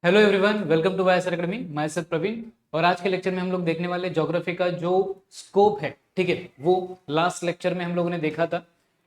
Hello everyone, welcome to YSR academy. Myself Praveen. और आज के लेक्चर में हम लोग देखने वाले ज्योग्राफी का जो स्कोप है, ठीक है। वो लास्ट लेक्चर में हम लोगों ने देखा था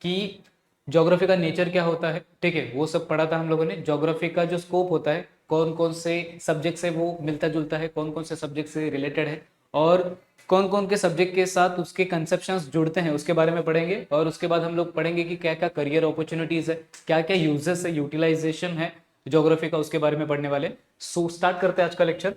कि ज्योग्राफी का नेचर क्या होता है, ठीक है। वो सब पढ़ा था हम लोगों ने। ज्योग्राफी का जो स्कोप होता है, कौन कौन से सब्जेक्ट से वो मिलता जुलता है, कौन कौन से सब्जेक्ट से रिलेटेड है, और कौन कौन के सब्जेक्ट के साथ उसके कंसेप्शंस जुड़ते हैं, उसके बारे में पढ़ेंगे। और उसके बाद हम लोग पढ़ेंगे कि क्या क्या करियर अपॉर्चुनिटीज है, क्या क्या यूजेस है, यूटिलाइजेशन है ज्योग्राफी का, उसके बारे में पढ़ने वाले। सो स्टार्ट करते हैं आज का लेक्चर।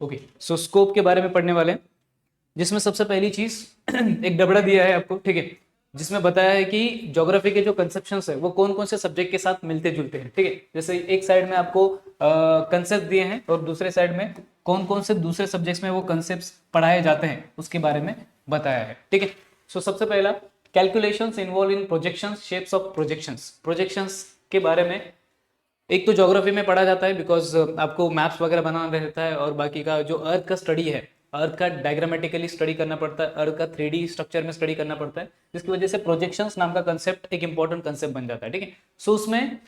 ओके, सो स्कोप के बारे में पढ़ने वाले हैं, जिसमें सबसे पहली चीज एक डबड़ा दिया है आपको, ठीक है, जिसमें बताया है कि ज्योग्राफी के जो कंसेप्शंस है वो कौन कौन से सब्जेक्ट के साथ मिलते जुलते हैं, ठीक है। जैसे एक साइड में आपको कंसेप्ट दिए हैं और दूसरे साइड में कौन कौन से दूसरे सब्जेक्ट्स में वो कंसेप्ट पढ़ाए जाते हैं उसके बारे में बताया है, ठीक है। सो सबसे पहला, calculations involve in projections, shapes of projections. Projections के बारे में एक तो ज्योग्राफी में पढ़ा जाता है, बिकॉज आपको मैप्स वगैरह बनाना रहता है, और बाकी का जो अर्थ का स्टडी है, अर्थ का डायग्रामेटिकली स्टडी करना पड़ता है, अर्थ का 3D स्ट्रक्चर में स्टडी करना पड़ता है, जिसकी वजह से प्रोजेक्शंस नाम का कंसेप्ट एक इंपॉर्टेंट कंसेप्ट बन जाता है, ठीक है। सो उसमें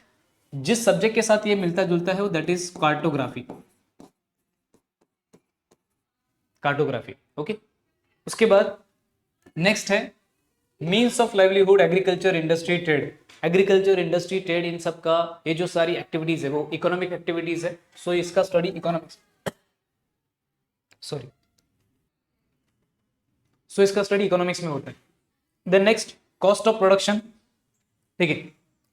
जिस सब्जेक्ट के साथ ये मिलता जुलता है वो that is cartography. Cartography, okay. उसके बाद नेक्स्ट है means of livelihood, agriculture, industry, trade. Agriculture, industry, trade, इन सब का ये जो सारी एक्टिविटीज है वो इकोनॉमिक एक्टिविटीज है। सो इसका स्टडी इकोनॉमिक्स, सॉरी, सो इसका स्टडी इकोनॉमिक्स में होता है। Then next, cost of production, ठीक है।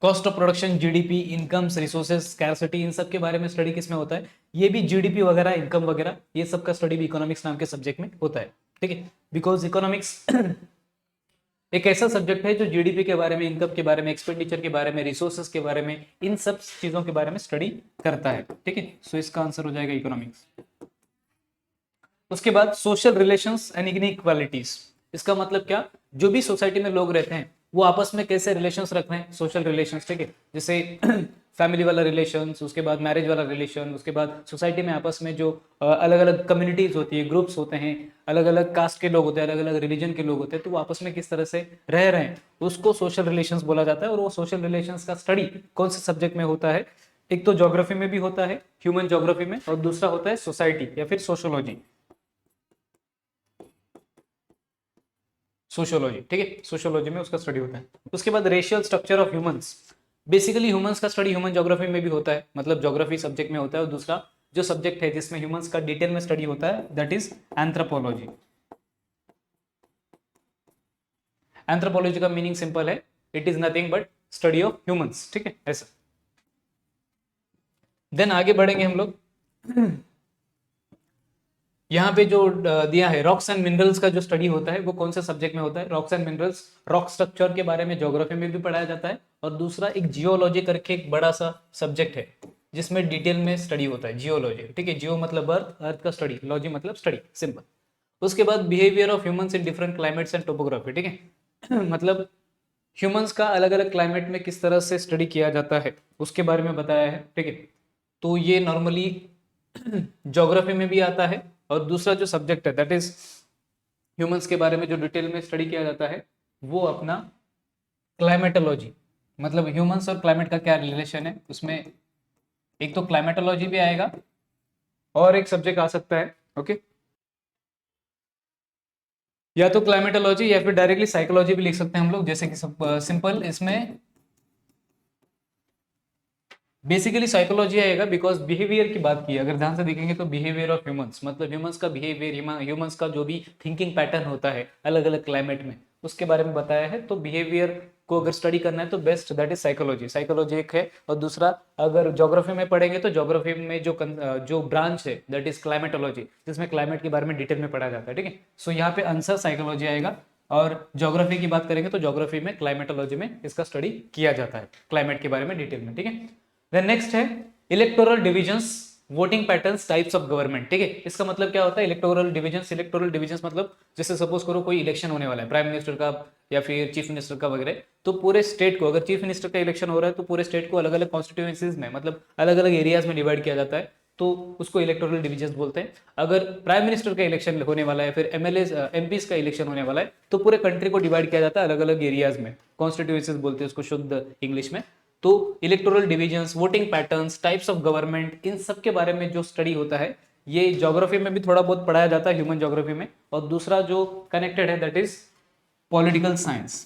Cost of production, GDP, incomes, resources, scarcity, इन सब के बारे में स्टडी किस में होता है? ये भी जीडीपी वगैरह, इनकम वगैरह, ये सब का स्टडी भी इकोनॉमिक्स नाम के सब्जेक्ट में होता है, ठीक है। बिकॉज इकोनॉमिक्स एक ऐसा सब्जेक्ट है जो जीडीपी के बारे में, इनकम के बारे में, एक्सपेंडिचर के बारे में, रिसोर्सेज के बारे में, इन सब चीजों के बारे में स्टडी करता है, ठीक है। सो इसका आंसर हो जाएगा इकोनॉमिक्स। उसके बाद सोशल रिलेशंस एंड इनइक्वालिटीज। इसका मतलब क्या? जो भी सोसाइटी में लोग रहते हैं वो आपस में कैसे रिलेशंस रख रहे हैं, सोशल रिलेशंस, ठीक है। जैसे फैमिली वाला रिलेशंस, उसके बाद मैरिज वाला रिलेशन, उसके बाद सोसाइटी में आपस में जो अलग अलग कम्युनिटीज होती है, ग्रुप्स होते हैं, अलग अलग कास्ट के लोग होते हैं, अलग अलग रिलीजन के लोग होते हैं, तो वो आपस में किस तरह से रह रहे हैं उसको सोशल रिलेशंस बोला जाता है। और वो सोशल रिलेशंस का स्टडी कौन से सब्जेक्ट में होता है? एक तो ज्योग्राफी में भी होता है, ह्यूमन ज्योग्राफी में, और दूसरा होता है सोसाइटी या फिर सोशोलॉजी, सोशियोलॉजी, ठीक है। सोशियोलॉजी में उसका स्टडी होता है। उसके बाद racial structure of humans. Basically humans का स्टडी ह्यूमन ज्योग्राफी में भी होता है, मतलब ज्योग्राफी सब्जेक्ट में होता है। और दूसरा जो सब्जेक्ट है जिसमें ह्यूमंस का डिटेल में स्टडी होता है दैट इज एंथ्रोपोलॉजी। एंथ्रोपोलॉजी का मीनिंग सिंपल है, it is nothing but study of humans, ठीक है, ऐसा। देन आगे बढ़ेंगे हम लोग। यहाँ पे जो दिया है रॉक्स एंड मिनरल्स का जो स्टडी होता है वो कौन से सब्जेक्ट में होता है? Rocks and minerals, rock structure के बारे में ज्योग्राफी में भी पढ़ाया जाता है। और दूसरा एक जियोलॉजी करके एक बड़ा सा सब्जेक्ट है जिसमें डिटेल में स्टडी होता है, जियोलॉजी, ठीक है। जियो मतलब अर्थ, अर्थ का स्टडी, लॉजी मतलब स्टडी, सिंपल। उसके बाद behaviour of humans in different climates and topography, ठीक है। मतलब ह्यूमंस का अलग अलग क्लाइमेट में किस तरह से स्टडी किया जाता है उसके बारे में बताया है, ठीक है। तो ये नॉर्मली ज्योग्राफी में भी आता है। और दूसरा जो सब्जेक्ट है दैट इज ह्यूमंस के बारे में जो डिटेल में स्टडी किया जाता है वो अपना क्लाइमेटोलॉजी, मतलब ह्यूमंस और क्लाइमेट का क्या रिलेशन है उसमें। एक तो क्लाइमेटोलॉजी भी आएगा और एक सब्जेक्ट आ सकता है, ओके। या तो क्लाइमेटोलॉजी या फिर डायरेक्टली साइकोलॉजी भी लिख सकते हैं हम लोग, जैसे कि सिंपल इसमें बेसिकली साइकोलॉजी आएगा। बिकॉज बिहेवियर की बात की अगर ध्यान से देखेंगे तो बिहेवियर ऑफ ह्यूमंस, मतलब ह्यूमंस का बिहेवियर, ह्यूमंस का जो भी थिंकिंग पैटर्न होता है अलग अलग क्लाइमेट में, उसके बारे में बताया है। तो बिहेवियर को अगर स्टडी करना है तो best that is psychology, psychology एक है। और दूसरा अगर ज्योग्राफी में पढ़ेंगे तो ज्योग्राफी में जो ब्रांच है दैट इज क्लाइमेटोलॉजी, जिसमें क्लाइमेट के बारे में डिटेल में पढ़ा जाता है, ठीक है। सो यहाँ पे आंसर साइकोलॉजी आएगा। और ज्योग्राफी की बात करेंगे तो ज्योग्राफी में क्लाइमेटोलॉजी में इसका स्टडी किया जाता है, क्लाइमेट के बारे में डिटेल में, ठीक है। देन नेक्स्ट है electoral divisions, voting patterns, types of government, ठीक है। इसका मतलब क्या होता है इलेक्टोरल डिविजन्स? इलेक्टोरल डिविजन्स मतलब जैसे सपोज करो कोई इलेक्शन होने वाला है, प्राइम मिनिस्टर का या फिर चीफ मिनिस्टर का वगैरह, तो पूरे स्टेट को, अगर चीफ मिनिस्टर का इलेक्शन हो रहा है तो पूरे स्टेट को अलग अलग कॉन्स्टिट्यूएंसीज में, मतलब अलग अलग एरियाज में डिवाइड किया जाता है। तो उसको इलेक्टोरल डिविजन्स बोलते हैं। अगर प्राइम मिनिस्टर का इलेक्शन होने वाला है, फिर एमएलए एमपीज का इलेक्शन होने वाला है, तो पूरे कंट्री को डिवाइड किया जाता है अलग अलग एरियाज में, कॉन्स्टिट्यूएंसीज बोलते हैं उसको शुद्ध इंग्लिश में। तो electoral divisions, voting patterns, types of government, इन सब के बारे में जो स्टडी होता है ये ज्योग्राफी में भी थोड़ा बहुत पढ़ाया जाता है, ह्यूमन ज्योग्राफी में। और दूसरा जो कनेक्टेड है दैट इज पॉलिटिकल साइंस।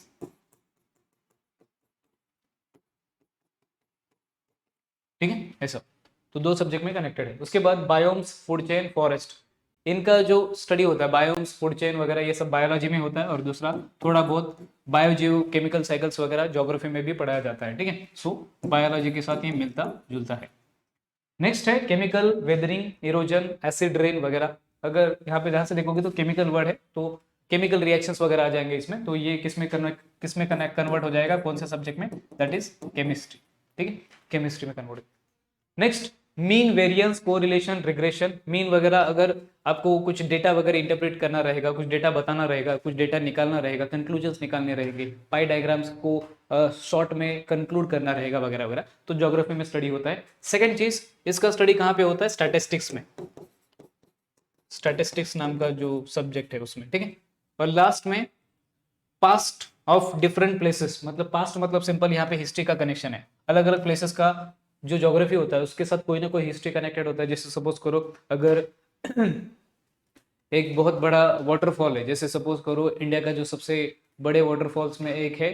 ठीक है ऐसा, तो दो सब्जेक्ट में कनेक्टेड है। उसके बाद बायोम्स, फूड चेन, फॉरेस्ट, इनका जो स्टडी होता है बायोम्स, फूड चेन वगैरह ये सब बायोलॉजी में होता है। और दूसरा थोड़ा बहुत बायोजियो केमिकल साइकिल्स वगैरह ज्योग्राफी में भी पढ़ाया जाता है। ठीक है, सो बायोलॉजी के साथ ये मिलता जुलता है। नेक्स्ट है chemical, weathering, erosion, acid rain वगैरह। अगर यहाँ पे ध्यान से देखोगे तो केमिकल वर्ड है, तो केमिकल रिएक्शंस वगैरह आ जाएंगे इसमें। तो ये किसमें कन्वर्ट हो जाएगा, कौन से सब्जेक्ट में, दैट इज केमिस्ट्री। ठीक है, केमिस्ट्री में convert. Next mean, variance, correlation, regression. Mean वगैरह अगर आपको कुछ डेटा वगैरह इंटरप्रेट करना रहेगा, कुछ डेटा बताना रहेगा, कुछ डेटा निकालना रहेगा, कंक्लूजन्स निकालने रहेंगे, पाई डायग्राम्स को शॉर्ट में कंक्लूड करना रहेगा वगैरह वगैरह, तो ज्योग्राफी में स्टडी होता है। सेकंड चीज, इसका स्टडी कहाँ पे होता है, स्टैटिस्टिक्स में, स्टैटिस्टिक्स नाम का जो सब्जेक्ट है उसमें। ठीक है, और लास्ट में पास्ट ऑफ डिफरेंट प्लेसेस, मतलब पास्ट मतलब सिंपल यहाँ पे हिस्ट्री का कनेक्शन है। अलग अलग प्लेसेस का जो ज्योग्राफी होता है उसके साथ कोई ना कोई हिस्ट्री कनेक्टेड होता है। जैसे सपोज करो अगर एक बहुत बड़ा वाटरफॉल है, जैसे सपोज करो इंडिया का जो सबसे बड़े वाटरफॉल्स में एक है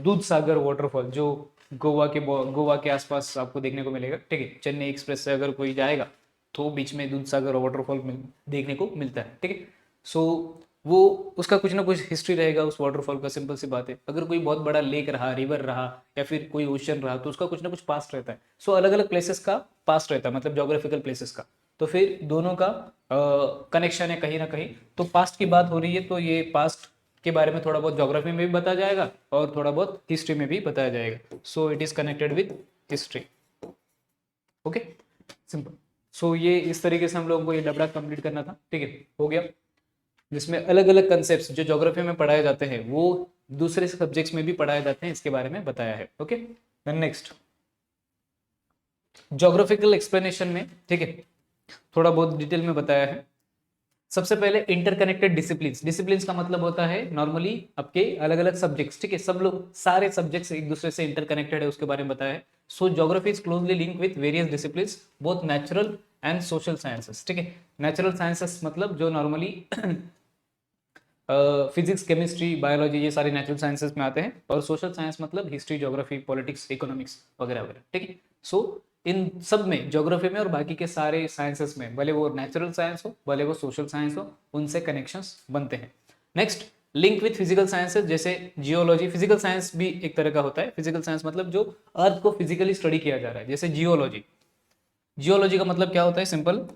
दूध सागर वाटरफॉल, जो गोवा के आसपास आपको देखने को मिलेगा। ठीक है, चेन्नई एक्सप्रेस से अगर कोई जाएगा तो बीच में दूध सागर वाटरफॉल देखने को मिलता है। ठीक है, सो वो उसका कुछ ना कुछ हिस्ट्री रहेगा उस वाटरफॉल का, सिंपल सी बात है। अगर कोई बहुत बड़ा लेक रहा, रिवर रहा, या फिर कोई ओशन रहा, तो उसका कुछ ना कुछ पास्ट रहता है। सो अलग अलग प्लेसेस का पास्ट रहता है, मतलब ज्योग्राफिकल प्लेसेस का। तो फिर दोनों का कनेक्शन है कहीं ना कहीं। तो पास्ट की बात हो रही है तो ये पास्ट के बारे में थोड़ा बहुत ज्योग्राफी में भी बताया जाएगा और थोड़ा बहुत हिस्ट्री में भी बताया जाएगा। So it is connected with history. Okay, simple. So ये इस तरीके से हम लोगों को ये डबरा कंप्लीट करना था। ठीक है, हो गया, जिसमें अलग अलग कंसेप्ट जो ज्योग्राफी में पढ़ाए जाते हैं वो दूसरे सब्जेक्ट्स में भी पढ़ाए जाते हैं, इसके बारे में बताया है। Okay, then next geographical explanation में, ठीक है, थोड़ा बहुत डिटेल में बताया है। सबसे पहले इंटरकनेक्टेड डिसिप्लिन्स। डिसिप्लिन्स का मतलब होता है नॉर्मली आपके अलग अलग सब्जेक्ट्स। ठीक है, सब लोग सारे सब्जेक्ट्स एक दूसरे से इंटरकनेक्टेड है, उसके बारे में बताया है। So geography is closely link with various disciplines, both natural and social sciences. ठीक है, नेचुरल साइंसेस मतलब जो नॉर्मली फिजिक्स, केमिस्ट्री, बायोलॉजी, ये सारे नेचुरल साइंसेस में आते हैं। और सोशल साइंस मतलब हिस्ट्री, ज्योग्राफी, पॉलिटिक्स, इकोनॉमिक्स वगैरह वगैरह। ठीक है, सो इन सब में, ज्योग्राफी में और बाकी के सारे साइंसेस में, भले वो नेचुरल साइंस हो भले वो सोशल साइंस हो, उनसे कनेक्शंस बनते हैं। Next, link with physical sciences, जैसे जियोलॉजी। फिजिकल साइंस भी एक तरह का होता है। फिजिकल साइंस मतलब जो अर्थ को फिजिकली स्टडी किया जा रहा है, जैसे जियोलॉजी। जियोलॉजी का मतलब क्या होता है, सिंपल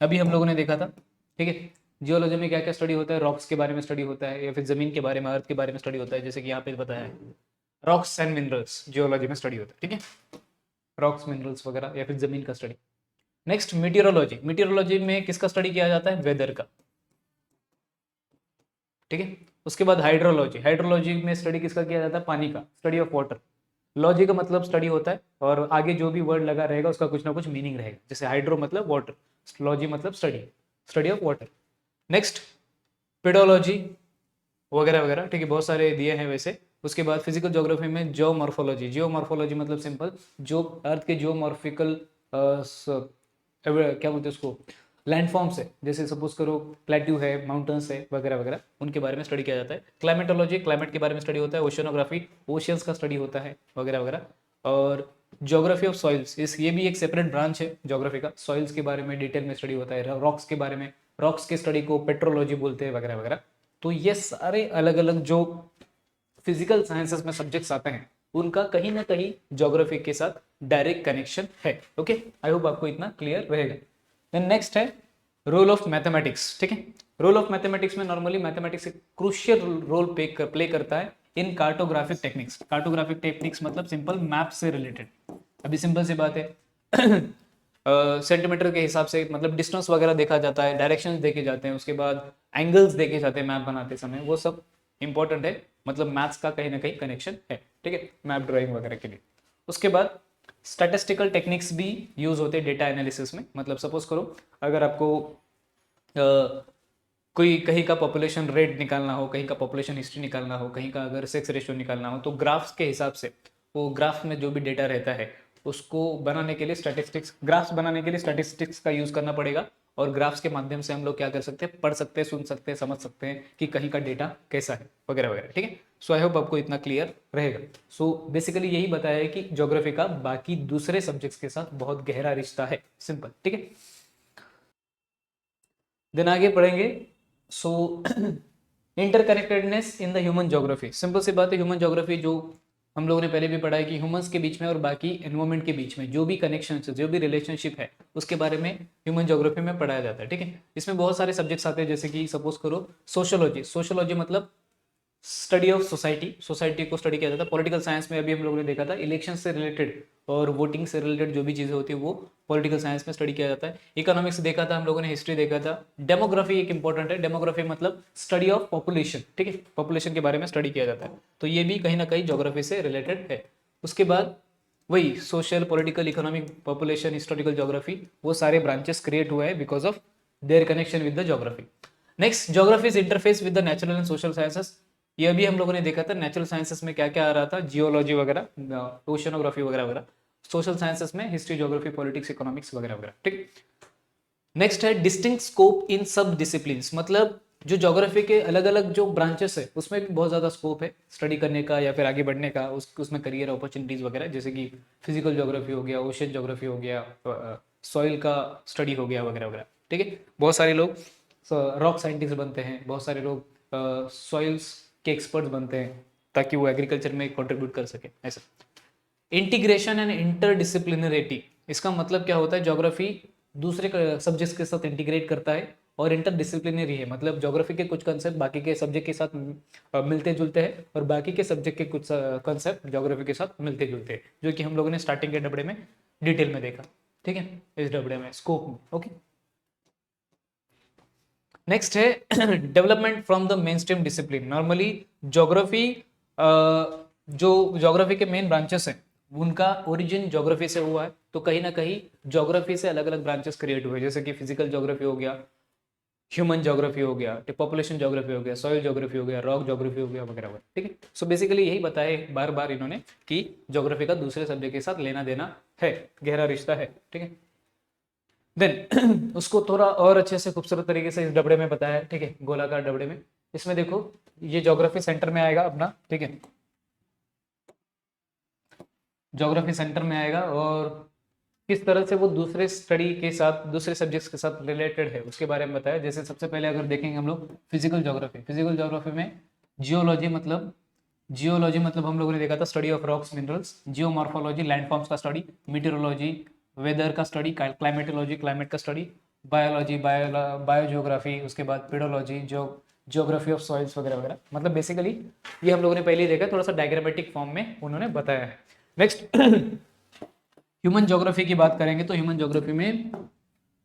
अभी हम लोगों ने देखा था। ठीक है, जियोलॉजी में क्या क्या स्टडी होता है, रॉक्स के बारे में स्टडी होता है, या फिर जमीन के बारे में, अर्थ के बारे में स्टडी होता है। जैसे कि यहाँ पे बताया है रॉक्स एंड मिनरल्स जियोलॉजी में स्टडी होता है। ठीक है, रॉक्स, मिनरल्स वगैरह, या फिर जमीन का स्टडी। Next, meteorology. मीटियोरोलॉजी में किसका स्टडी किया जाता है, वेदर का। ठीक है, उसके बाद हाइड्रोलॉजी। हाइड्रोलॉजी में स्टडी किसका किया जाता है, पानी का, स्टडी ऑफ वाटर। लॉजी का मतलब स्टडी होता है, और आगे जो भी वर्ड लगा रहेगा उसका कुछ ना कुछ मीनिंग रहेगा। जैसे हाइड्रो मतलब वाटर, लॉजी मतलब study, study of water. Next, pedology वगैरह वगैरह। ठीक है, बहुत सारे दिए हैं वैसे। उसके बाद फिजिकल ज्योग्राफी में जियोमॉर्फोलॉजी। जियोमॉर्फोलॉजी मतलब सिंपल जो अर्थ के जियोमॉर्फिकल क्या बोलते हैं उसको, लैंडफॉर्म्स है। जैसे सपोज करो प्लेट्यू है, माउंटेन्स है वगैरह वगैरह, उनके बारे में स्टडी किया जाता है। क्लाइमेटोलॉजी, क्लाइमेट के बारे में स्टडी होता है। ओशनोग्राफी, ओशियंस का स्टडी होता है वगैरह वगैरह। और ज्योग्राफी ऑफ सॉइल्स, ये भी एक सेपरेट ब्रांच है ज्योग्राफी का। सॉइल्स के बारे में डिटेल में स्टडी होता है। रॉक्स के बारे में, रॉक्स के स्टडी को पेट्रोलॉजी बोलते हैं वगैरह वगैरह। तो ये सारे अलग अलग जो फिजिकल साइंसेस में सब्जेक्ट्स आते हैं उनका कहीं ना कहीं ज्योग्राफी के साथ डायरेक्ट कनेक्शन है। ओके, आई होप आपको इतना क्लियर रहेगा। देन नेक्स्ट है रोल ऑफ मैथमेटिक्स। ठीक है, रोल ऑफ मैथमेटिक्स में नॉर्मली मैथमेटिक्स एक क्रूशियल रोल प्ले करता है इन कार्टोग्राफिक टेक्निक्स। कार्टोग्राफिक टेक्निक्स मतलब सिंपल मैप से रिलेटेड। अभी सिंपल सी बात है सेंटीमीटर के हिसाब से मतलब डिस्टेंस वगैरह देखा जाता है, डायरेक्शंस देखे जाते हैं, उसके बाद एंगल्स देखे जाते हैं मैप बनाते समय, वो सब इंपॉर्टेंट है। मतलब मैथ्स का कहीं ना कहीं कनेक्शन है। ठीक है, मैप ड्राइंग वगैरह के लिए। उसके बाद स्टैटिस्टिकल टेक्निक्स भी यूज होते हैं डेटा एनालिसिस में। मतलब सपोज करो अगर आपको कोई कहीं का पॉपुलेशन रेट निकालना हो, कहीं का पॉपुलेशन हिस्ट्री निकालना हो, कहीं का अगर सेक्स रेशियो निकालना हो, तो ग्राफ्स के हिसाब से वो ग्राफ में जो भी डेटा रहता है उसको बनाने के लिए स्टैटिस्टिक्स, ग्राफ्स बनाने के लिए स्टैटिस्टिक्स का यूज करना पड़ेगा। और ग्राफ्स के माध्यम से हम लोग क्या कर सकते हैं, पढ़ सकते हैं, सुन सकते हैं, समझ सकते हैं कि कहीं का डेटा कैसा है वगैरह वगैरह। ठीक है, सो आई होप आपको इतना क्लियर रहेगा। सो बेसिकली यही बताया है कि ज्योग्राफी का बाकी दूसरे सब्जेक्ट्स के साथ बहुत गहरा रिश्ता है, सिंपल। ठीक है, देन आगे पढ़ेंगे। So interconnectedness in the human geography, simple सी बात है, ह्यूमन ज्योग्राफी जो हम लोगों ने पहले भी पढ़ा है कि ह्यूमंस के बीच में और बाकी एनवायरमेंट के बीच में जो भी कनेक्शन, जो भी रिलेशनशिप है उसके बारे में ह्यूमन ज्योग्राफी में पढ़ाया जाता है। ठीक है, इसमें बहुत सारे सब्जेक्ट्स आते हैं, जैसे कि सपोज करो सोशियोलॉजी। सोशियोलॉजी मतलब स्टडी ऑफ सोसाइटी, सोसाइटी को स्टडी किया जाता है। पॉलिटिकल साइंस में अभी हम लोगों ने देखा था इलेक्शन से रिलेटेड और वोटिंग से रिलेटेड जो भी चीजें होती है वो पॉलिटिकल साइंस में स्टडी किया जाता है। इकोनॉमिक्स देखा था हम लोगों ने, हिस्ट्री देखा था। डेमोग्राफी एक इंपॉर्टेंट है, डेमोग्राफी मतलब स्टडी ऑफ पॉपुलेशन। ठीक है, पॉपुलेशन के बारे में स्टडी किया जाता है, तो ये भी कहीं ना कहीं ज्योग्राफी से रिलेटेड है। उसके बाद वही social, political, economic, population, historical geography, वो सारे ब्रांचेस क्रिएट हुए हैं because of their connection with the geography. Next, geography is interface with the natural and social sciences. ये भी हम लोगों ने देखा था नेचुरल साइंसेस में क्या क्या आ रहा था, जियोलॉजी वगैरह, ओशनोग्राफी वगैरह वगैरह। सोशल साइंसेस में हिस्ट्री, ज्योग्राफी, पॉलिटिक्स, इकोनॉमिक्स वगैरह वगैरह। ठीक, नेक्स्ट है डिस्टिंक्ट स्कोप इन सब डिसिप्लिन्स, मतलब जो ज्योग्राफी के अलग अलग जो ब्रांचेस है उसमें भी बहुत ज्यादा स्कोप है स्टडी करने का या फिर आगे बढ़ने का, उसमें करियर अपॉर्चुनिटीज वगैरह, जैसे कि फिजिकल ज्योग्राफी हो गया, ओशन ज्योग्राफी हो गया, सॉइल का स्टडी हो गया वगैरह वगैरह। ठीक है, बहुत सारे लोग रॉक साइंटिस्ट बनते हैं, बहुत सारे लोग सॉइल्स के एक्सपर्ट बनते हैं ताकि वो एग्रीकल्चर में कंट्रीब्यूट कर सके। ऐसा इंटीग्रेशन एंड इंटरडिसिप्लिनरिटी, इसका मतलब क्या होता है, ज्योग्राफी दूसरे सब्जेक्ट्स के साथ इंटीग्रेट करता है और इंटरडिसिप्लिनरी है, मतलब ज्योग्राफी के कुछ कंसेप्ट बाकी के सब्जेक्ट के साथ मिलते जुलते हैं और बाकी के सब्जेक्ट के कुछ कंसेप्ट ज्योग्राफी के साथ मिलते जुलते हैं, जो कि हम लोगों ने स्टार्टिंग के डबड़े में डिटेल में देखा। ठीक है, इस डबड़े में स्कोप में। ओके, नेक्स्ट है development from the main stream discipline. Normally geography, जो ज्योग्राफी के मेन ब्रांचेस हैं उनका ओरिजिन ज्योग्राफी से हुआ है, तो कहीं ना कहीं ज्योग्राफी से अलग अलग ब्रांचेस क्रिएट हुए, जैसे कि फिजिकल ज्योग्राफी हो गया, ह्यूमन ज्योग्राफी हो गया, पॉपुलेशन ज्योग्राफी हो गया, सॉइल ज्योग्राफी हो गया, रॉक ज्योग्राफी हो गया वगैरह वगैरह। ठीक है, सो बेसिकली यही बताया बार बार इन्होंने कि ज्योग्राफी का दूसरे सब्जेक्ट के साथ लेना देना है, गहरा रिश्ता है। ठीक है, देन उसको थोड़ा और अच्छे से खूबसूरत तरीके से इस डबड़े में बताया है। ठीक है, गोलाकार डबड़े में, इसमें देखो ये ज्योग्राफी सेंटर में आएगा अपना। ठीक है, ज्योग्राफी सेंटर में आएगा और किस तरह से वो दूसरे स्टडी के साथ, दूसरे सब्जेक्ट्स के साथ रिलेटेड है उसके बारे में बताया। जैसे सबसे पहले अगर देखेंगे हम लोग फिजिकल ज्योग्राफी, फिजिकल ज्योग्राफी में जियोलॉजी मतलब, जियोलॉजी मतलब हम लोगों ने देखा था study of rocks minerals, geomorphology landforms का स्टडी, मीटेरोलॉजी वेदर का स्टडी, क्लाइमेटोलॉजी क्लाइमेट का स्टडी, बायोलॉजी बायोजियोग्राफी, उसके बाद पेडोलॉजी जियोग्राफी ऑफ सॉइल्स वगैरह वगैरह। मतलब बेसिकली ये हम लोगों ने पहले ही देखा, थोड़ा सा डायग्रामेटिक फॉर्म में उन्होंने बताया है। नेक्स्ट ह्यूमन ज्योग्राफी की बात करेंगे तो ह्यूमन ज्योग्राफी में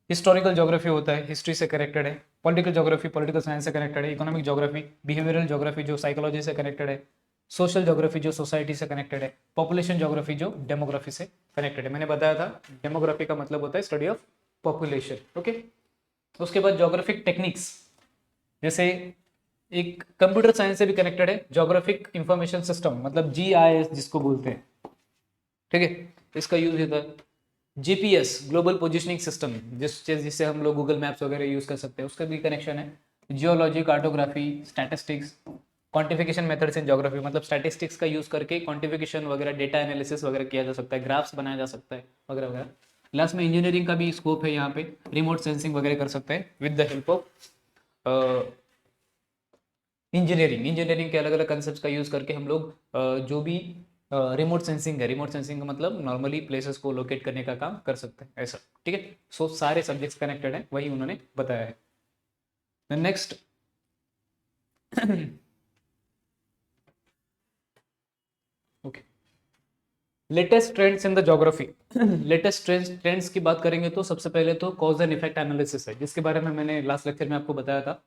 हिस्टोरिकल ज्योग्राफी होता है, हिस्ट्री से कनेक्टेड है, पॉलिटिकल ज्योग्राफी पॉलिटिकल साइंस से कनेक्टेड है, इकोनॉमिक ज्योग्राफी बिहेवियरल ज्योग्राफी जो साइकोलॉजी से कनेक्टेड है, सोशल ज्योग्राफी जो सोसाइटी से कनेक्टेड है, पॉपुलेशन ज्योग्राफी जो डेमोग्राफी से कनेक्टेड है। मैंने बताया था डेमोग्राफी का मतलब होता है स्टडी ऑफ पॉपुलेशन। ओके, उसके बाद ज्योग्राफिक टेक्निक्स, जैसे एक कंप्यूटर साइंस से भी कनेक्टेड है, ज्योग्राफिक इंफॉर्मेशन सिस्टम मतलब GIS जिसको बोलते हैं। ठीक है, इसका यूज होता है GPS ग्लोबल पोजिशनिंग सिस्टम, जिससे हम लोग गूगल मैप्स वगैरह यूज कर सकते हैं, उसका भी कनेक्शन है। Geology, cartography, statistics, quantification methods in geography मतलब स्टैटिस्टिक्स का यूज करके क्वांटिफिकेशन वगैरह, डेटा एनालिसिस वगैरह किया जा सकता है, ग्राफ्स बनाया जा सकता है वगैरह वगैरह। लास्ट में इंजीनियरिंग का भी स्कोप है, यहाँ पे रिमोट सेंसिंग वगैरह कर सकते हैं with the help of engineering के अलग अलग कंसेप्ट का यूज करके हम लोग जो भी रिमोट सेंसिंग है, रिमोट सेंसिंग का मतलब नॉर्मली प्लेसेस को लोकेट करने का काम कर सकते हैं, ऐसा। ठीक है, सो सारे सब्जेक्ट्स कनेक्टेड हैं, वही उन्होंने बताया है। Next okay, latest trends in the geography. Latest trends की बात करेंगे तो सबसे पहले तो कॉज एंड इफेक्ट एनालिसिस है, जिसके बारे में मैंने लास्ट लेक्चर में आपको बताया था।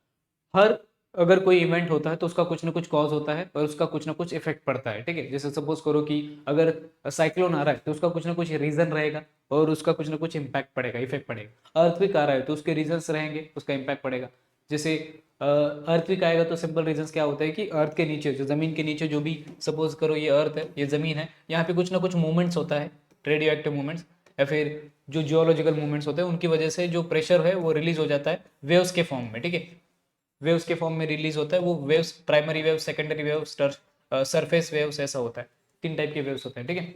हर अगर कोई इवेंट होता है तो उसका कुछ ना कुछ कॉज होता है और उसका कुछ ना कुछ इफेक्ट पड़ता है, ठीक है। जैसे सपोज करो कि अगर साइक्लोन आ रहा है तो उसका कुछ ना कुछ रीजन रहेगा और उसका कुछ ना कुछ इम्पैक्ट पड़ेगा, इफेक्ट पड़ेगा। अर्थक्वेक आ रहा है तो उसके रीजन्स रहेंगे, उसका इम्पैक्ट पड़ेगा। जैसे अर्थक्वेक आएगा तो सिंपल रीजंस क्या होता है कि अर्थ के नीचे, जो जमीन के नीचे जो भी, सपोज करो ये अर्थ है, ये जमीन है, यहाँ पे कुछ ना कुछ मूवमेंट्स होता है, रेडियो एक्टिव मूवमेंट्स, या फिर जो जियोलॉजिकल मूवमेंट्स होते हैं, उनकी वजह से जो प्रेशर है वो रिलीज हो जाता है वेव्स के फॉर्म में, ठीक है। वेव्स के फॉर्म में रिलीज होता है वो waves, primary wave, secondary wave, surface waves, ऐसा होता है। 3 टाइप के वेव्स होते हैं, ठीक है।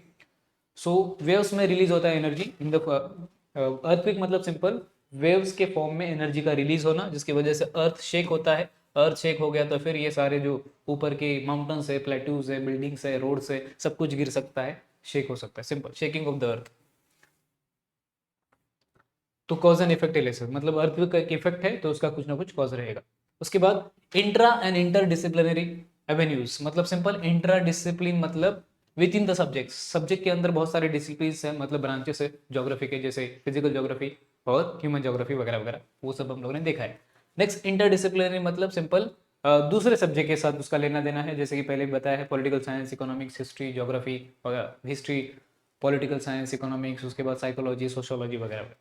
सो वेव्स में रिलीज होता है एनर्जी इन द अर्थक्वेक, मतलब सिंपल वेव्स के फॉर्म में एनर्जी का रिलीज होना, जिसकी वजह से अर्थ शेक होता है। अर्थ शेक हो गया तो फिर ये सारे जो ऊपर के माउंटेन्स है, प्लेट्यूज है, बिल्डिंग्स है, रोड्स है, सब कुछ गिर सकता है, शेक हो सकता है, simple shaking of the earth. तो कॉज एंड इफेक्ट एनालिसिस, मतलब अर्थक्वेक का एक इफेक्ट है तो उसका कुछ ना कुछ कॉज रहेगा। उसके बाद intra and inter disciplinary avenues, मतलब सिंपल इंट्रा डिसिप्लिन मतलब with in the subject, subject के अंदर बहुत सारे डिसिप्लिन है, मतलब ब्रांचेस है ज्योग्राफी के, जैसे फिजिकल ज्योग्राफी और ह्यूमन ज्योग्राफी वगैरह वगैरह, वो सब हम लोगों ने देखा है। नेक्स्ट इंटर डिसिप्लिनरी मतलब सिंपल दूसरे सब्जेक्ट के साथ उसका लेना देना है, जैसे कि पहले बताया है political science, economics, history, geography, history, political science, economics, उसके बाद साइकोलॉजी, सोशियोलॉजी वगैरह।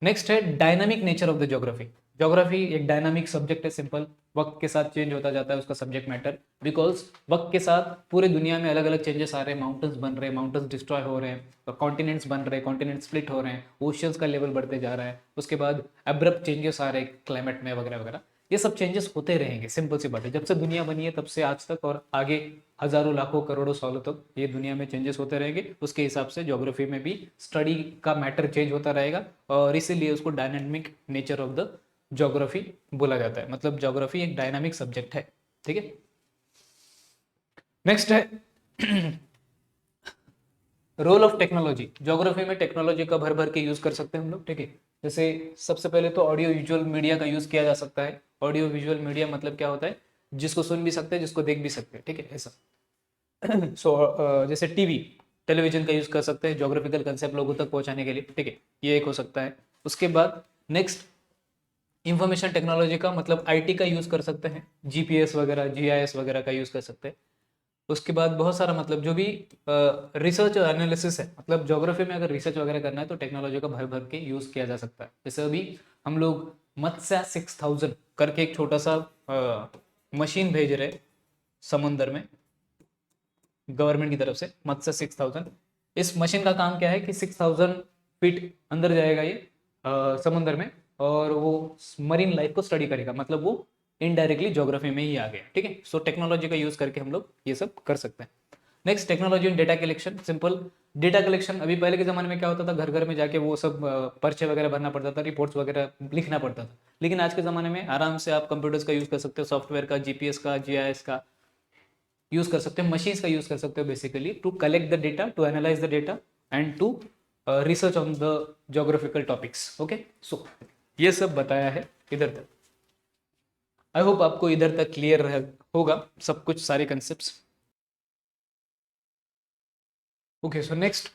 नेक्स्ट है dynamic nature of the geography. Geography एक डायनामिक सब्जेक्ट है, सिंपल वक्त के साथ चेंज होता जाता है उसका सब्जेक्ट मैटर, बिकॉज वक्त के साथ पूरे दुनिया में अलग अलग चेंजेस आ रहे हैं, माउंटेन्स बन रहे हैं, माउंटेन्स डिस्ट्रॉय हो रहे हैं, कॉन्टिनेंट्स बन रहे हैं, कॉन्टिनेंट स्प्लिट हो रहे हैं, ओशियंस का लेवल बढ़ते जा रहा है, उसके बाद अब्रप्ट चेंजेस आ रहे हैं क्लाइमेट में वगैरह वगैरह। ये सब चेंजेस होते रहेंगे, सिंपल सी बात है, जब से दुनिया बनी है तब से आज तक और आगे हजारों लाखों करोड़ों सालों तक ये दुनिया में चेंजेस होते रहेंगे। उसके हिसाब से ज्योग्राफी में भी स्टडी का मैटर चेंज होता रहेगा और इसीलिए उसको dynamic nature of the geography बोला जाता है, मतलब ज्योग्राफी एक डायनामिक सब्जेक्ट है, ठीक है। नेक्स्ट है रोल ऑफ टेक्नोलॉजी। ज्योग्राफी में टेक्नोलॉजी का भर भर के यूज कर सकते हैं हम लोग, ठीक है। जैसे सबसे पहले तो ऑडियो विजुअल मीडिया का यूज किया जा सकता है। ऑडियो विजुअल मीडिया मतलब क्या होता है, जिसको सुन भी सकते हैं, जिसको देख भी सकते हैं, ठीक है, ऐसा। जैसे टीवी, टेलीविजन का यूज कर सकते हैं ज्योग्राफिकल कंसेप्ट लोगों तक पहुंचाने के लिए, ठीक है, ये एक हो सकता है। उसके बाद नेक्स्ट इंफॉर्मेशन टेक्नोलॉजी का मतलब आईटी का यूज कर सकते हैं, जीपीएस वगैरह, जीआईएस वगैरह का यूज कर सकते हैं। उसके बाद बहुत सारा मतलब जो भी रिसर्च और एनालिसिस है, मतलब ज्योग्राफी में अगर रिसर्च वगैरह करना है तो टेक्नोलॉजी का भर भर के यूज किया जा सकता है। जैसे अभी हम लोग मत्स्या 6000 करके एक छोटा सा मशीन भेज रहे समुंदर में, गवर्नमेंट की तरफ से, मत्स्य 6000। इस मशीन का काम क्या है कि 6000 फीट अंदर जाएगा ये समुंदर में, और वो मरीन लाइफ को स्टडी करेगा, मतलब वो इनडायरेक्टली ज्योग्राफी में ही आ गया, ठीक है। सो टेक्नोलॉजी का यूज करके हम लोग ये सब कर सकते हैं। Next technology in data collection, simple data collection. अभी पहले के ज़माने में क्या होता था, घर घर में जाके वो सब पर्चे वगैरह भरना पड़ता था, रिपोर्ट्स वगैरह लिखना पड़ता था। लेकिन आज के ज़माने में आराम से आप कंप्यूटर्स का यूज़ कर सकते हो, सॉफ्टवेयर का, जीपीएस का, जीआईएस का यूज़ कर सकते हो, मशीन्स का यूज़ कर सकते हो, basically to collect the data, to analyse the data and to research on the geographical topics. Okay, so ये सब बताया है इधर तक। आई होप आपको इधर तक क्लियर होगा सब कुछ, सारे concept. Okay, so next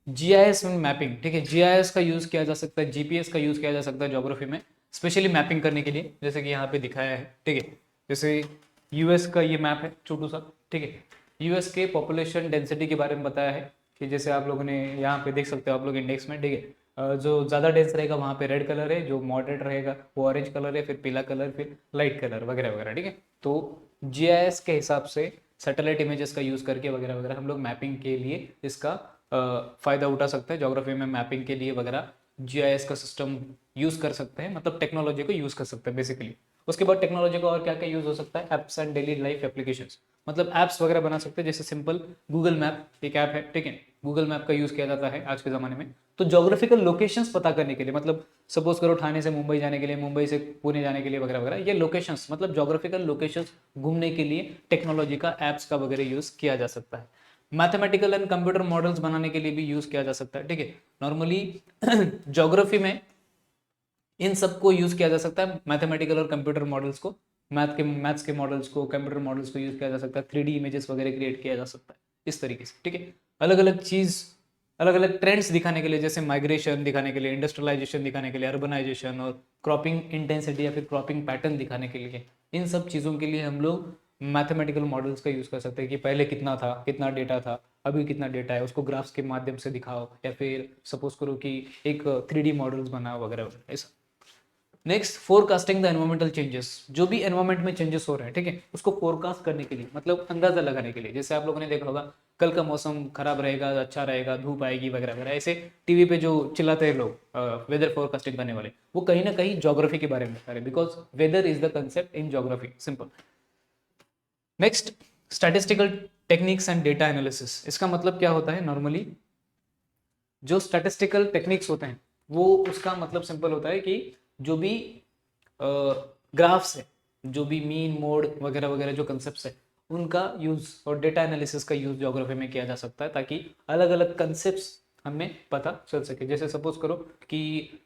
GIS and mapping, ठीक है। जीआईएस का यूज किया जा सकता है, जीपीएस का यूज किया जा सकता है ज्योग्राफी में, स्पेशली मैपिंग करने के लिए, जैसे कि यहाँ पे दिखाया है, ठीक है। जैसे यूएस का ये मैप है छोटू सा, ठीक है। यूएस के पॉपुलेशन डेंसिटी के बारे में बताया है कि जैसे आप लोगों ने यहाँ पे देख सकते हो आप लोग इंडेक्स में, ठीक है। जो ज़्यादा डेंस रहेगा वहाँ पे रेड कलर है, जो मॉडरेट रहेगा वो ऑरेंज कलर है, फिर पीला कलर, फिर लाइट कलर वगैरह वगैरह, ठीक है। तो जीआईएस के हिसाब से सैटेलाइट इमेजेस का यूज़ करके वगैरह वगैरह हम लोग मैपिंग के लिए इसका फ़ायदा उठा सकते हैं। ज्योग्राफी में मैपिंग के लिए वगैरह जीआईएस का सिस्टम यूज़ कर सकते हैं, मतलब टेक्नोलॉजी को यूज़ कर सकते हैं बेसिकली। उसके बाद टेक्नोलॉजी का और क्या क्या यूज़ हो सकता है, apps and daily life applications, मतलब ऐप्स वगैरह बना सकते हैं। जैसे सिंपल गूगल मैप एक ऐप है, ठीक है। गूगल मैप का यूज़ किया जाता है आज के ज़माने में, तो ज्योग्राफिकल लोकेशंस पता करने के लिए, मतलब सपोज करो ठाणे से मुंबई जाने के लिए, मुंबई से पुणे जाने के लिए वगैरह वगैरह, ये लोकेशंस मतलब ज्योग्राफिकल लोकेशंस घूमने के लिए टेक्नोलॉजी का, ऐप्स का वगैरह यूज़ किया जा सकता है। मैथमेटिकल एंड कंप्यूटर मॉडल्स बनाने के लिए भी यूज़ किया जा सकता है, ठीक है। नॉर्मली ज्योग्राफी में इन सबको यूज़ किया जा सकता है, मैथमेटिकल और कंप्यूटर मॉडल्स को, मैथ्स के मॉडल्स को, कंप्यूटर मॉडल्स को यूज़ किया जा सकता है, 3D इमेजेस वगैरह क्रिएट किया जा सकता है इस तरीके से, ठीक है। अलग अलग चीज़ अलग अलग ट्रेंड्स दिखाने के लिए, जैसे माइग्रेशन दिखाने के लिए, इंडस्ट्रियलाइजेशन दिखाने के लिए, अर्बनाइजेशन और क्रॉपिंग इंटेंसिटी या फिर क्रॉपिंग पैटर्न दिखाने के लिए, इन सब चीज़ों के लिए हम लोग मैथमेटिकल मॉडल्स का यूज़ कर सकते हैं कि पहले कितना था, कितना डेटा था, अभी कितना डेटा है, उसको ग्राफ्स के माध्यम से दिखाओ, या फिर सपोज करो कि एक 3D मॉडल्स बनाओ वगैरह वगैरह ऐसा। Next, forecasting the environmental changes, जो भी एनवायरमेंट में चेंजेस हो रहे हैं, ठीक है, उसको फोरकास्ट करने के लिए, मतलब अंदाजा लगाने के लिए। जैसे आप लोगों ने देखा होगा कल का मौसम खराब रहेगा, अच्छा रहेगा, धूप आएगी वगैरह वगैरह, ऐसे टीवी पे जो चिल्लाते हैं लोग वेदर फोरकास्टिंग करने वाले, वो कहीं ना कहीं ज्योग्राफी के बारे में बता रहे, because weather is the concept in geography, simple. Next, statistical techniques and data analysis. इसका मतलब क्या होता है, नॉर्मली जो स्टैटिस्टिकल टेक्निक्स होते हैं वो, उसका मतलब सिंपल होता है कि जो भी ग्राफ्स है, जो भी मीन मोड वगैरह वगैरह जो कंसेप्ट है, उनका यूज और डेटा एनालिसिस का यूज ज्योग्राफी में किया जा सकता है, ताकि अलग अलग कंसेप्ट हमें पता चल सके। जैसे सपोज करो कि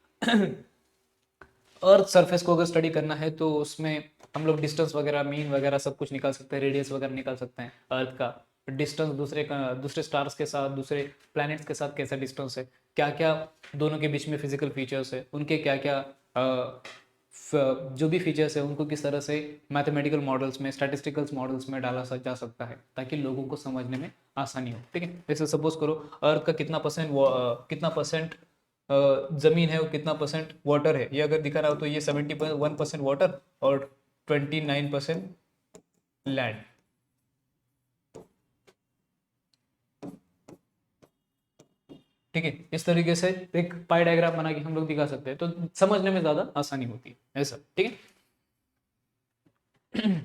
अर्थ सरफेस को अगर स्टडी करना है तो उसमें हम लोग डिस्टेंस वगैरह, मीन वगैरह सब कुछ निकाल सकते हैं, रेडियस वगैरह निकाल सकते हैं, अर्थ का डिस्टेंस दूसरे स्टार्स के साथ, दूसरे प्लैनेट्स के साथ कैसा डिस्टेंस है, क्या क्या दोनों के बीच में फिजिकल फीचर्स है, उनके क्या क्या जो भी फीचर्स है उनको किस तरह से मैथमेटिकल मॉडल्स में, स्टैटिस्टिकल्स मॉडल्स में डाला जा सकता है, ताकि लोगों को समझने में आसानी हो, ठीक है। जैसे सपोज करो अर्थ का कितना परसेंट जमीन है और कितना परसेंट वाटर है, ये अगर दिखा रहा हो तो ये 71% वाटर और 29% लैंड, ठीक है। इस तरीके से एक पाई डायग्राम बना के हम लोग दिखा सकते हैं, तो समझने में ज्यादा आसानी होती है, ऐसा, ठीक है।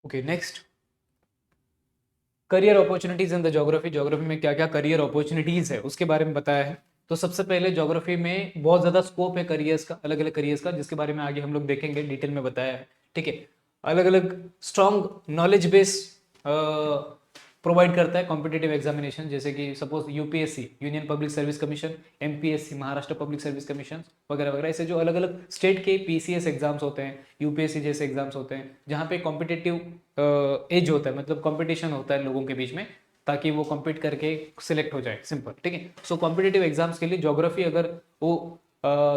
Okay, next, career opportunities in the geography. Geography में क्या क्या करियर अपॉर्चुनिटीज है उसके बारे में बताया है। तो सबसे पहले ज्योग्राफी में बहुत ज्यादा स्कोप है करियर्स का, अलग अलग करियर्स का, जिसके बारे में आगे हम लोग देखेंगे, डिटेल में बताया है, ठीक है। अलग अलग स्ट्रॉन्ग नॉलेज बेस प्रोवाइड करता है कॉम्पिटेटिव एग्जामिनेशन, जैसे कि suppose UPSC, union public service commission, MPSC, Maharashtra public service commission वगैरह वगैरह, ऐसे जो अलग अलग स्टेट के पीसीएस एग्जाम्स होते हैं, यूपीएससी जैसे एग्जाम्स होते हैं, जहाँ पे कॉम्पिटेटिव एज होता है, मतलब कंपटीशन होता है लोगों के बीच में, ताकि वो कॉम्पीट करके सिलेक्ट हो जाए, सिंपल, ठीक है। सो कॉम्पिटेटिव एग्जाम्स के लिए ज्योग्राफी अगर वो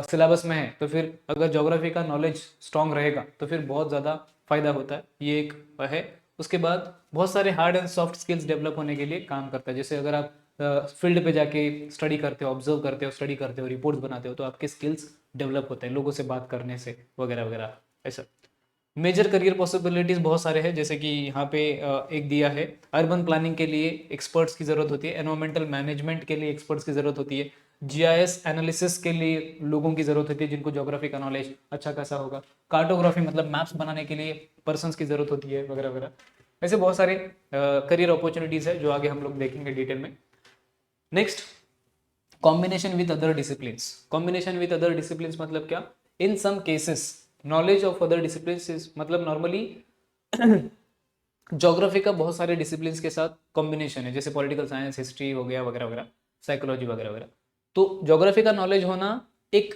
सिलेबस में है, तो फिर अगर ज्योग्राफी का नॉलेज स्ट्रांग रहेगा तो फिर बहुत ज़्यादा फायदा होता है, ये एक है। उसके बाद बहुत सारे hard and soft skills develop होने के लिए काम करता है। जैसे अगर आप फील्ड पे जाके स्टडी करते हो, ऑब्जर्व करते हो, स्टडी करते हो, रिपोर्ट्स बनाते हो, तो आपके स्किल्स डेवलप होते हैं लोगों से बात करने से वगैरह वगैरह, ऐसा। मेजर करियर पॉसिबिलिटीज बहुत सारे हैं, जैसे कि यहाँ पे एक दिया है, अर्बन प्लानिंग के लिए एक्सपर्ट्स की जरूरत होती है, एनवायरमेंटल मैनेजमेंट के लिए एक्सपर्ट्स की जरूरत होती है, जीआईएस एनालिसिस के लिए लोगों की जरूरत होती है जिनको ज्योग्राफी का नॉलेज अच्छा खासा होगा, कार्टोग्राफी मतलब मैप्स बनाने के लिए पर्सन्स की जरूरत होती है वगैरह वगैरह। ऐसे बहुत सारे करियर अपॉर्चुनिटीज है जो आगे हम लोग देखेंगे डिटेल में। Next, combination with other disciplines. Combination with other disciplines मतलब क्या, in some cases knowledge of other disciplines is, मतलब नॉर्मली ज्योग्राफी का बहुत सारे डिसिप्लिन्स के साथ कॉम्बिनेशन है, जैसे पॉलिटिकल साइंस, हिस्ट्री हो गया वगैरह वगैरह, साइकोलॉजी वगैरह वगैरह। तो ज्योग्राफी का नॉलेज होना एक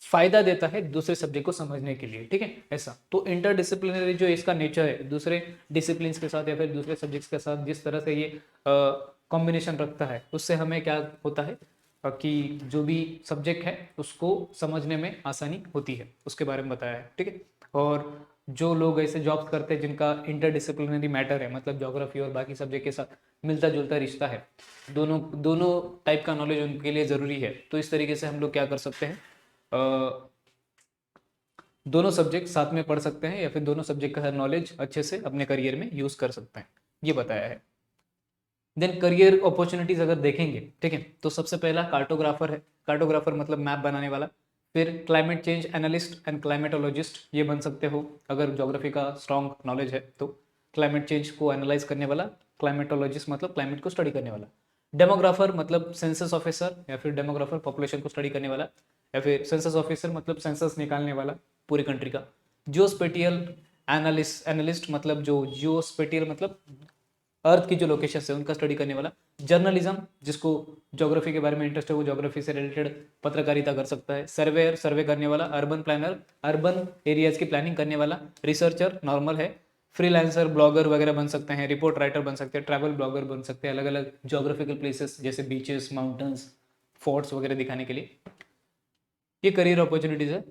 फायदा देता है दूसरे सब्जेक्ट को समझने के लिए, ठीक है, ऐसा। तो इंटरडिसिप्लिनरी जो इसका नेचर है, दूसरे डिसिप्लिन्स के साथ या फिर दूसरे सब्जेक्ट्स के साथ जिस तरह से ये कॉम्बिनेशन रखता है, उससे हमें क्या होता है कि जो भी सब्जेक्ट है उसको समझने में आसानी होती है, उसके बारे में बताया है, ठीक है। और जो लोग ऐसे जॉब्स करते हैं जिनका इंटरडिसिप्लिनरी मैटर है, मतलब ज्योग्राफी और बाकी सब्जेक्ट के साथ मिलता जुलता रिश्ता है, दोनों दोनों टाइप का नॉलेज उनके लिए ज़रूरी है, तो इस तरीके से हम लोग क्या कर सकते हैं, दोनों सब्जेक्ट साथ में पढ़ सकते हैं, या फिर दोनों सब्जेक्ट का नॉलेज अच्छे से अपने करियर में यूज़ कर सकते हैं, ये बताया है। देन करियर अपॉर्चुनिटीज अगर देखेंगे, ठीक है, तो सबसे पहला कार्टोग्राफर है। कार्टोग्राफर मतलब मैप बनाने वाला। फिर climate change analyst and climatologist, ये बन सकते हो अगर ज्योग्राफी का स्ट्रॉन्ग नॉलेज है तो। क्लाइमेट चेंज को एनालाइज करने वाला, क्लाइमेटोलॉजिस्ट मतलब क्लाइमेट को स्टडी करने वाला। डेमोग्राफर मतलब सेंसस ऑफिसर, या फिर डेमोग्राफर पॉपुलेशन को स्टडी करने वाला, या फिर सेंसस ऑफिसर मतलब सेंसस निकालने वाला पूरी कंट्री का। जियोस्पेटियल एनालिस्ट मतलब जो जियोस्पेटियल मतलब अर्थ की जो लोकेशन है उनका स्टडी करने वाला। जर्नलिज्म, जिसको ज्योग्राफी के बारे में इंटरेस्ट है वो ज्योग्राफी से रिलेटेड पत्रकारिता कर सकता है। सर्वेयर, सर्वे करने वाला। अर्बन प्लानर, अर्बन एरियाज की प्लानिंग करने वाला। रिसर्चर नॉर्मल है। फ्रीलांसर ब्लॉगर वगैरह बन सकते हैं, रिपोर्ट राइटर बन सकते हैं, ट्रैवल ब्लॉगर बन सकते हैं, अलग अलग जोग्राफिकल प्लेसेस जैसे बीचेस, माउंटेन्स, फोर्ट्स वगैरह दिखाने के लिए। ये करियर अपॉर्चुनिटीज़ है।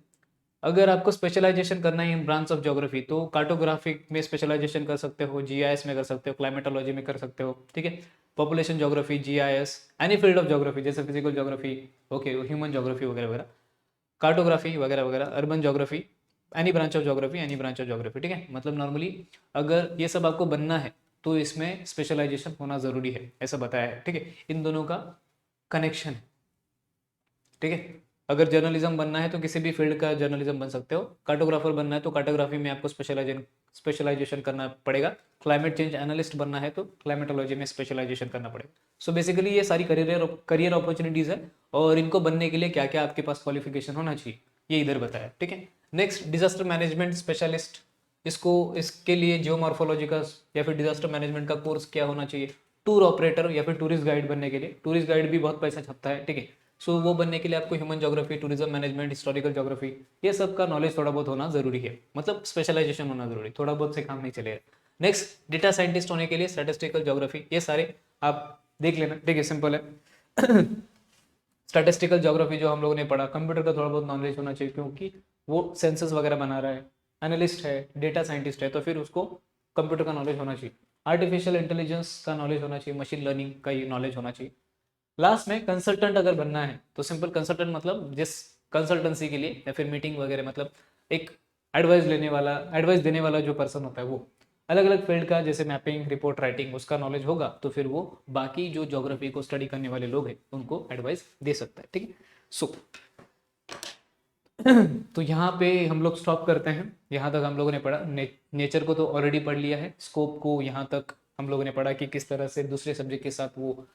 अगर आपको स्पेशलाइजेशन करना है इन ब्रांच ऑफ ज्योग्राफी तो कार्टोग्राफिक में स्पेशलाइजेशन कर सकते हो, जीआईएस में कर सकते हो, क्लाइमेटोलॉजी में कर सकते हो, ठीक है। Population geography, GIS, any field of geography जैसे physical geography, okay, human geography वगैरह वगैरह, कार्टोग्राफी वगैरह वगैरह, urban geography, any branch of geography, any branch of geography, ठीक है। मतलब नॉर्मली अगर ये सब आपको बनना है तो इसमें स्पेशलाइजेशन होना ज़रूरी है, ऐसा बताया है, ठीक है। इन दोनों का कनेक्शन है, ठीक है। अगर जर्नलिज्म बनना है तो किसी भी फील्ड का जर्नलिज्म बन सकते हो, कार्टोग्राफर बनना है तो कार्टोग्राफी में आपको स्पेशलाइजेशन करना पड़ेगा, क्लाइमेट चेंज एनालिस्ट बनना है तो क्लाइमेटोलॉजी में स्पेशलाइजेशन करना पड़ेगा। सो बेसिकली ये सारी करियर अपॉर्चुनिटीज़ है, और इनको बनने के लिए क्या क्या आपके पास क्वालिफिकेशन होना चाहिए ये इधर बताया, ठीक है। नेक्स्ट, डिजास्टर मैनेजमेंट स्पेशलिस्ट, इसके लिए जियोमॉर्फोलॉजी का या फिर डिजास्टर मैनेजमेंट का कोर्स क्या होना चाहिए। टूर ऑपरेटर या फिर टूरिस्ट गाइड बनने के लिए, टूरिस्ट गाइड भी बहुत पैसा छपता है, ठीक है। सो वो बनने के लिए आपको human geography, tourism management, historical geography, ये सब का नॉलेज थोड़ा बहुत होना जरूरी है, मतलब स्पेशलाइजेशन होना जरूरी, थोड़ा बहुत से काम नहीं चलेगा। नेक्स्ट, डेटा साइंटिस्ट होने के लिए स्टैटिस्टिकल ज्योग्राफी, ये सारे आप देख लेना, ठीक है, सिंपल है। स्टैटिस्टिकल ज्योग्राफी जो हम लोगों ने पढ़ा, कंप्यूटर का थोड़ा बहुत नॉलेज होना चाहिए क्योंकि वो सेंसस वगैरह बना रहा है, एनालिस्ट है, डेटा साइंटिस्ट है, तो फिर उसको कंप्यूटर का नॉलेज होना चाहिए। आर्टिफिशियल इंटेलिजेंस का नॉलेज होना चाहिए, मशीन लर्निंग का ये नॉलेज होना चाहिए। लास्ट में कंसल्टेंट अगर बनना है तो सिंपल कंसल्टेंट मतलब जिस कंसल्टेंसी के लिए या फिर मीटिंग वगैरह, मतलब एक एडवाइस देने वाला जो पर्सन होता है वो अलग अलग फील्ड का, जैसे मैपिंग, रिपोर्ट राइटिंग, उसका नॉलेज होगा तो फिर वो बाकी जो ज्योग्राफी को स्टडी करने वाले लोग हैं उनको एडवाइस दे सकता है, ठीक है। सो तो यहाँ पे हम लोग स्टॉप करते हैं, यहाँ तक हम लोगों ने पढ़ा। नेचर को तो ऑलरेडी पढ़ लिया है, स्कोप को यहाँ तक हम लोगों ने पढ़ा कि किस तरह से दूसरे सब्जेक्ट के साथ वो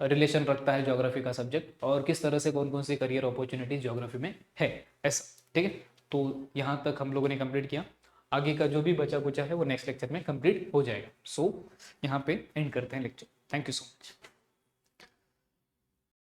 रिलेशन रखता है ज्योग्राफी का सब्जेक्ट, और किस तरह से कौन कौन सी करियर अपॉर्चुनिटीज ज्योग्राफी में है, ऐसा, ठीक है। तो यहाँ तक हम लोगों ने कंप्लीट किया, आगे का जो भी बचा कुचा है वो नेक्स्ट लेक्चर में कंप्लीट हो जाएगा। सो यहाँ पे एंड करते हैं lecture. Thank you so much.